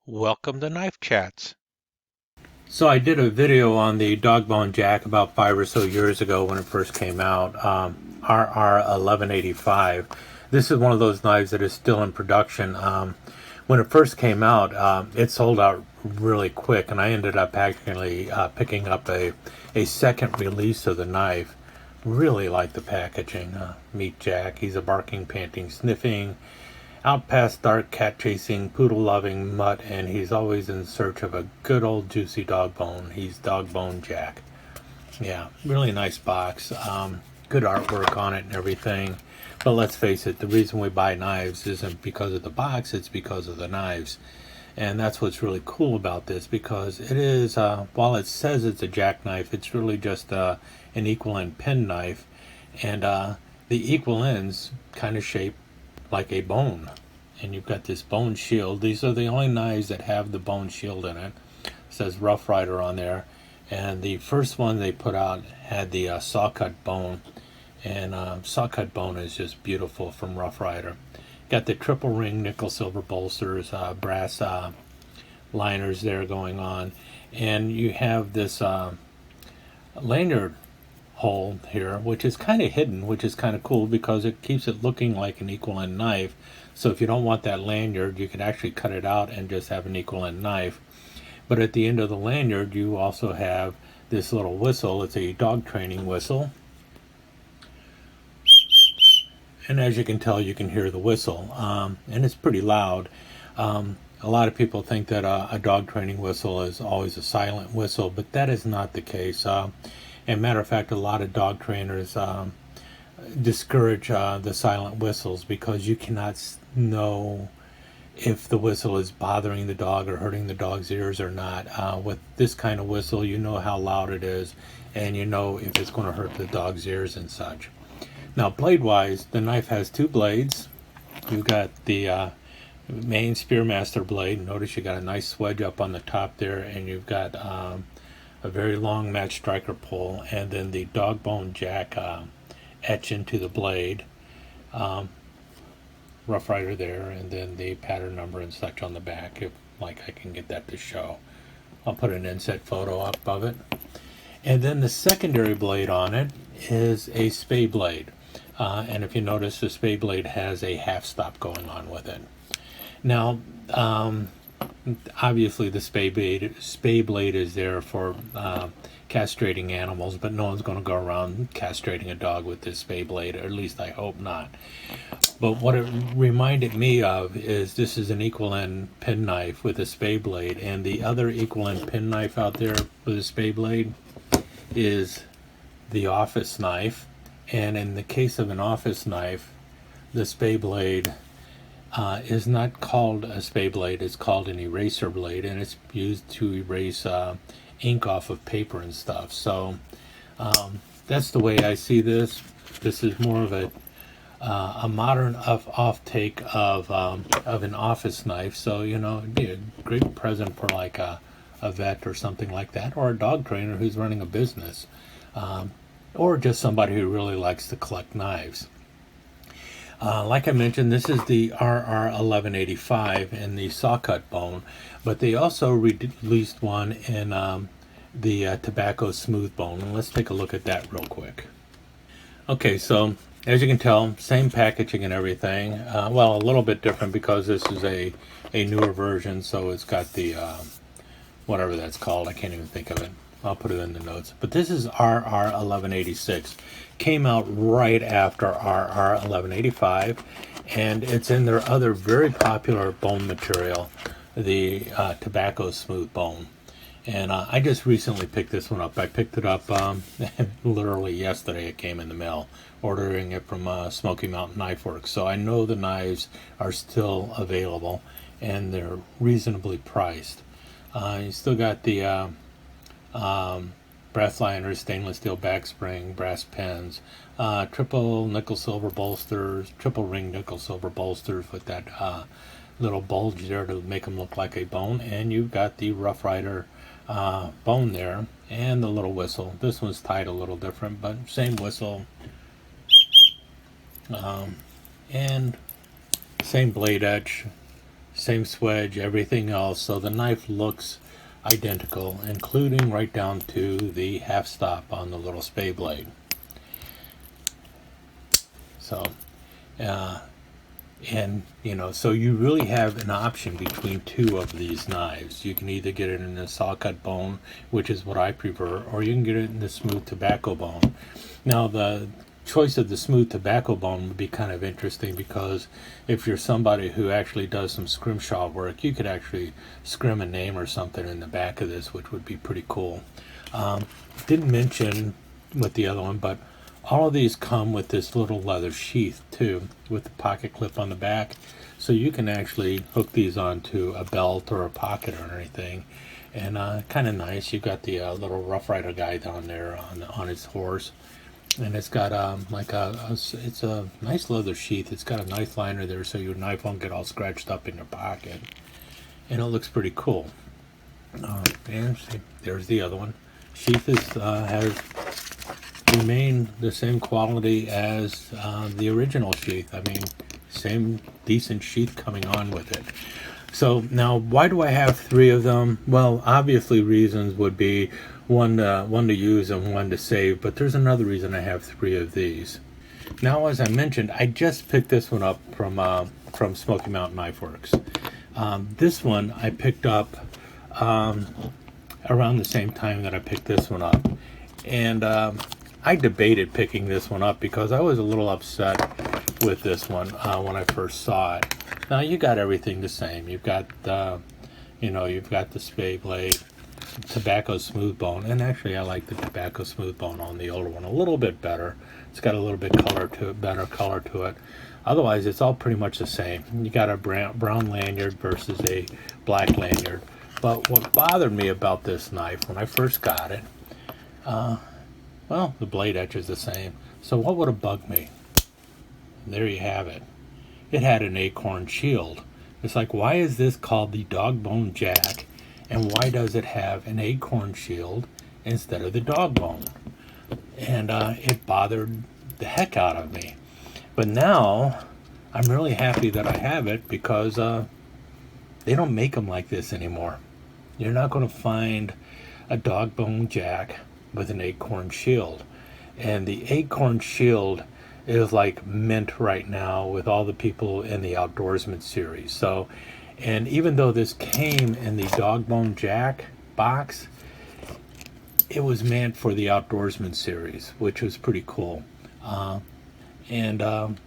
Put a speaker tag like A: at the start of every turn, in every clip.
A: Welcome to Knife Chats.
B: So I did a video on the dog bone jack about 5 or so years ago when it first came out, RR1185. This is one of those knives that is still in production. When it first came out, it sold out really quick, and I ended up actually picking up a second release of the knife. Really like the packaging. Meet Jack. He's a barking, panting, sniffing, out past dark cat chasing, poodle loving mutt, and he's always in search of a good old juicy dog bone. He's Dog Bone Jack. Yeah, really nice box. Good artwork on it and everything. But let's face it, the reason we buy knives isn't because of the box, it's because of the knives. And that's what's really cool about this, because it is, while it says it's a jackknife, it's really just an equal end pen knife. And the equal ends kind of shape like a bone. And you've got this bone shield. These are the only knives that have the bone shield in it. It says Rough Rider on there. And the first one they put out had the saw cut bone. And saw cut bone is just beautiful from Rough Rider. Got the triple ring nickel silver bolsters, brass liners there going on. And you have this lanyard hole here, which is kind of hidden, which is kind of cool because it keeps it looking like an equal end knife. So if you don't want that lanyard, you can actually cut it out and just have an equal end knife. But at the end of the lanyard, you also have this little whistle. It's a dog training whistle. And as you can tell, you can hear the whistle. And it's pretty loud. A lot of people think that a dog training whistle is always a silent whistle, but that is not the case. And matter of fact, a lot of dog trainers discourage the silent whistles because you cannot know if the whistle is bothering the dog or hurting the dog's ears or not. With this kind of whistle, you know how loud it is, and you know if it's going to hurt the dog's ears and such. Now, blade-wise, the knife has two blades. You've got the main Spearmaster blade. Notice you got a nice swedge up on the top there, and you've got a very long match striker pull, and then the dog bone jack etch into the blade. Rough Rider there, and then the pattern number and such on the back, if like I can get that to show. I'll put an inset photo up of it. And then the secondary blade on it is a spay blade. And if you notice, the spay blade has a half stop going on with it. Now, obviously the spay blade is there for castrating animals, but no one's going to go around castrating a dog with this spay blade, or at least I hope not. But what it reminded me of is this is an equal end pen knife with a spay blade, and the other equal end pen knife out there with a spay blade is the office knife. And in the case of an office knife, the spay blade is not called a spay blade, it's called an eraser blade, and it's used to erase ink off of paper and stuff. So that's the way I see this. This is more of a modern off take of an office knife. So you know, it'd be a great present for like a vet or something like that, or a dog trainer who's running a business, or just somebody who really likes to collect knives. Like I mentioned, this is the RR1185 in the saw cut bone, but they also released one in the tobacco smooth bone. And let's take a look at that real quick. Okay, so as you can tell, same packaging and everything. Well, a little bit different because this is a newer version, so it's got the whatever that's called. I can't even think of it. I'll put it in the notes. But this is RR1186. Came out right after RR1185, and it's in their other very popular bone material, the tobacco smooth bone. And I just recently picked this one up. I picked it up literally yesterday. It came in the mail, ordering it from Smoky Mountain Knife Works. So I know the knives are still available, and they're reasonably priced. You still got the brass liners, stainless steel back spring, brass pens, triple nickel silver bolsters, triple ring nickel silver bolsters with that little bulge there to make them look like a bone, and you've got the Rough Rider bone there, and the little whistle. This one's tied a little different, but same whistle, and same blade edge, same swedge, everything else. So the knife looks identical, including right down to the half stop on the little spay blade. So, uh, and so you really have an option between two of these knives. You can either get it in the saw cut bone, which is what I prefer, or you can get it in the smooth tobacco bone. Now, the choice of the smooth tobacco bone would be kind of interesting, because if you're somebody who actually does some scrimshaw work, you could actually scrim a name or something in the back of this, which would be pretty cool. Didn't mention with the other one, but all of these come with this little leather sheath too, with the pocket clip on the back, so you can actually hook these onto a belt or a pocket or anything. And kind of nice. You've got the little Rough Rider guy down there on his horse, and it's got it's a nice leather sheath. It's got a knife liner there, so your knife won't get all scratched up in your pocket, and it looks pretty cool. And see, there's the other one. Sheath has remained the same quality as the original sheath. I mean, same decent sheath coming on with it. So now, why do I have three of them? Well, obviously reasons would be one to use and one to save, but there's another reason I have three of these. Now, as I mentioned, I just picked this one up from Smoky Mountain Knife Works. This one I picked up around the same time that I picked this one up, and I debated picking this one up because I was a little upset with this one when I first saw it. Now, you got everything the same. You've got you've got the spay blade, tobacco smooth bone, and actually I like the tobacco smooth bone on the older one a little bit better. It's got a little bit better color to it. Otherwise, it's all pretty much the same. You got a brown lanyard versus a black lanyard. But what bothered me about this knife when I first got it, well, the blade edge is the same. So what would have bugged me? There you have it. It had an acorn shield. It's like, why is this called the dog bone jack, and why does it have an acorn shield instead of the dog bone? And it bothered the heck out of me. But now I'm really happy that I have it, because they don't make them like this anymore. You're not going to find a dog bone jack with an acorn shield. And the acorn shield is like mint right now with all the people in the Outdoorsman series. So, and even though this came in the dog bone jack box, it was meant for the Outdoorsman series, which was pretty cool. And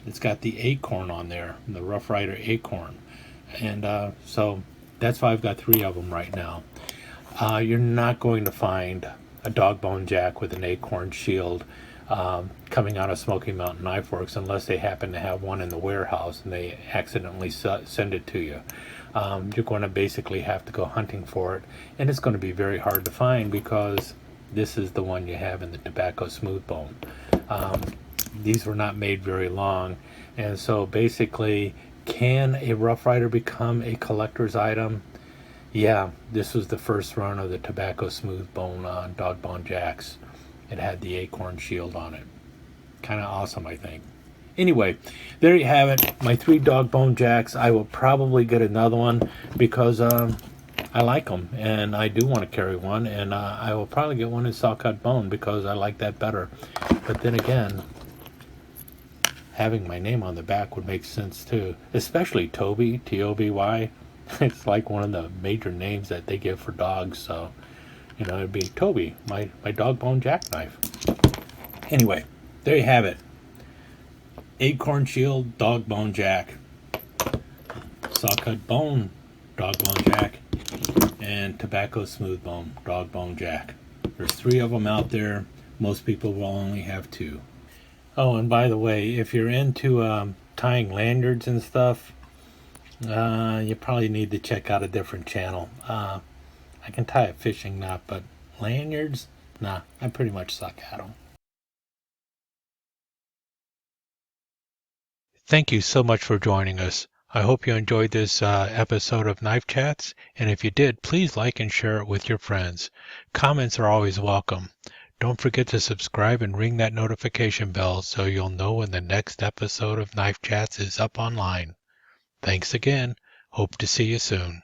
B: it's got the acorn on there, the Rough Rider acorn. And so that's why I've got three of them right now. You're not going to find a dog bone jack with an acorn shield coming out of Smoky Mountain Knife Works, unless they happen to have one in the warehouse and they accidentally send it to you. You're going to basically have to go hunting for it, and it's going to be very hard to find, because this is the one you have in the tobacco smooth bone. These were not made very long, and so basically, can a Rough Rider become a collector's item? Yeah, this was the first run of the tobacco smooth bone dog bone jacks. It had the acorn shield on it. Kind of awesome, I think. Anyway, there you have it. My three dog bone jacks. I will probably get another one, because I like them, and I do want to carry one, and I will probably get one in saw cut bone, because I like that better. But then again, having my name on the back would make sense too, especially Toby, T-O-B-Y. It's like one of the major names that they give for dogs, so it'd be Toby, my dog bone jackknife. Anyway, there you have it. Acorn shield, dog bone jack, saw cut bone, dog bone jack, and tobacco smooth bone, dog bone jack. There's three of them out there. Most people will only have two. Oh, and by the way, if you're into tying lanyards and stuff, you probably need to check out a different channel. I can tie a fishing knot, but lanyards, nah, I pretty much suck at them.
A: Thank you so much for joining us. I hope you enjoyed this episode of Knife Chats, and if you did, please like and share it with your friends. Comments are always welcome. Don't forget to subscribe and ring that notification bell so you'll know when the next episode of Knife Chats is up online. Thanks again. Hope to see you soon.